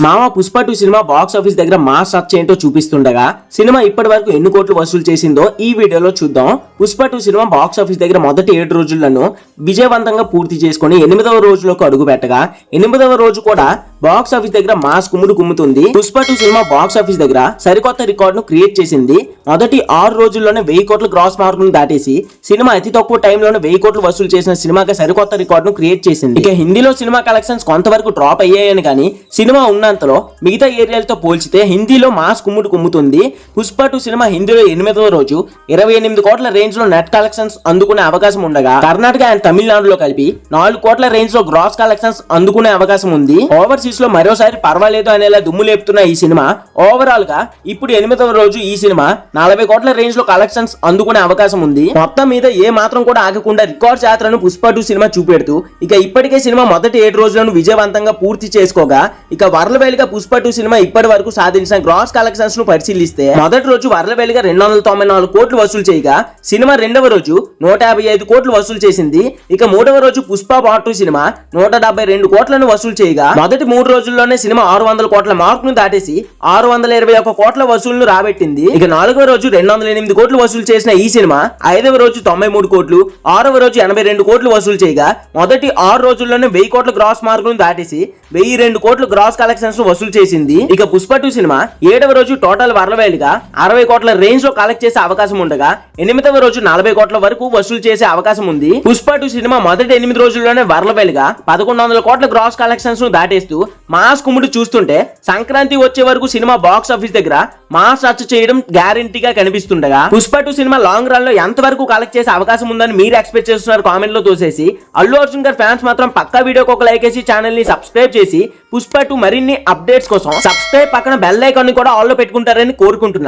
మామ Pushpa 2 cinema box office దగ్గర mass రచ్చ ఏంటో చూపిస్తుండగా సినిమా ఇప్పటి వరకు ఎన్ని కోట్లు వసూలు చేసిందో ఈ వీడియోలో చూద్దాం. పుష్ప 2 సినిమా బాక్స్ ఆఫీస్ దగ్గర మొదటి 7 రోజులను విజయవంతంగా పూర్తి చేసుకుని 8వ రోజులోకి అడుగు పెట్టగా 8వ రోజు కూడా బాక్స్ ఆఫీస్ దగ్గర మాస్ కుమ్ముతుంది. పుష్ప 2 సినిమా బాక్స్ ఆఫీస్ దగ్గర సరికొత్త రికార్డును క్రియేట్ చేసింది. మొదటి 6 రోజుల్లోనే 1000 కోట్ల గ్రాస్ మార్కును దాటేసి సినిమా అతి తక్కువ టైంలోనే 1000 కోట్లు వసూలు చేసిన సినిమాగా సరికొత్త రికార్డును క్రియేట్ చేసింది. ఇక హిందీలో సినిమా కలెక్షన్స్ కొంతవరకు డ్రాప్ అయ్యాయని కానీ సినిమా ఉన్నంతలో మిగతా ఏరియాలతో పోల్చితే హిందీలో మాస్ కుమ్ముతుంది. పుష్ప 2 సినిమా హిందీలో 8వ రోజు 28 కోట్ల రేంజ్ లో నెట్ కలెక్షన్స్ అందుకునే అవకాశం ఉండగా కర్ణాటక అండ్ తమిళనాడులో కలిపి 4 కోట్ల రేంజ్ లో గ్రాస్ కలెక్షన్స్ అందుకునే అవకాశం ఉంది. ఓవర్సీస్ లో మరోసారి పర్వాలేదు అనేలా దుమ్ము లేపుతున్న ఈ సినిమా ఓవరాల్ గా ఇప్పుడు 8వ రోజు ఈ సినిమా 40 కోట్ల రేంజ్ లో కలెక్షన్స్ అందుకునే అవకాశం ఉంది. మొత్తం మీద ఏ మాత్రం కూడా ఆగకుండా రికార్డ్ జాతరను పుష్ప 2 సినిమా చూపెడుతూ ఇక ఇప్పటికే సినిమా మొదటి 7 రోజులను విజయవంతంగా పూర్తి చేసుకోగా ఇక వరలవేలిగా పుష్ప 2 సినిమా ఇప్పటి వరకు సాధించిన గ్రాస్ కలెక్షన్స్ ను పరిశీలిస్తే మొదటి రోజు వరలవేలిగా 294 కోట్లు వసూలు చేయగా సినిమా రెండవ రోజు 155 కోట్లు వసూలు చేసింది. ఇక మూడవ రోజు పుష్ప పార్ట్ 2 సినిమా 172 కోట్లను వసూలు చేయగా మొదటి 3 రోజుల్లోనే సినిమా 600 కోట్ల మార్క్ ను దాటేసి 621 కోట్ల వసూలును రాబెట్టింది. ఇక 4వ రోజు 208 కోట్లు వసూలు చేసిన ఈ సినిమా 5వ రోజు 93 కోట్లు 6వ రోజు 82 కోట్లు వసూలు చేయగా మొదటి 6 రోజుల్లోనే 1000 కోట్ల గ్రాస్ మార్క్ ను దాటేసి 1002 కోట్ల గ్రాస్ కలెక్షన్స్ ను వసూలు చేసింది. ఇక పుష్ప 2 సినిమా 7వ రోజు టోటల్ వరలవేలిగా 60 కోట్ల రేంజ్ లో కలెక్ట్ చేసే అవకాశం ఉండగా 8వ రోజు 40 కోట్ల వరకు వసూలు చేసే అవకాశం ఉంది. పుష్ప 2 సినిమా మొదటి 8 రోజుల్లోనే వరలవేలిగా 1100 కోట్ల గ్రాస్ కలెక్షన్స్ ను దాటేస్తూ మాస్ కుమ్ముడు చూస్తుంటే సంక్రాంతి వచ్చే వరకు సినిమా బాక్స్ ఆఫీస్ దగ్గర మాస్ రచ్చ చేయడం గ్యారంటీగా కనిపిస్తుండగా పుష్ప 2 సినిమా లాంగ్ రన్ లో ఎంత వరకు కలెక్ట్ చేసే అవకాశం ఉందని మీరు ఎక్స్పెక్ట్ చేస్తున్నారు కామెంట్ లో తోసేసి అల్లు అర్జున్ గారి ఫ్యాన్స్ మాత్రం పక్కా వీడియోకి ఒక లైక్ వేసి ఛానల్ ని సబ్స్క్రైబ్ చేసి పుష్ప 2 మరిన్ని అప్డేట్స్ కోసం సబ్స్క్రైబ్ పక్కన బెల్ ఐకాన్ ని కూడా ఆల్ లో పెట్టుకుంటారని కోరుకుంటున్నా.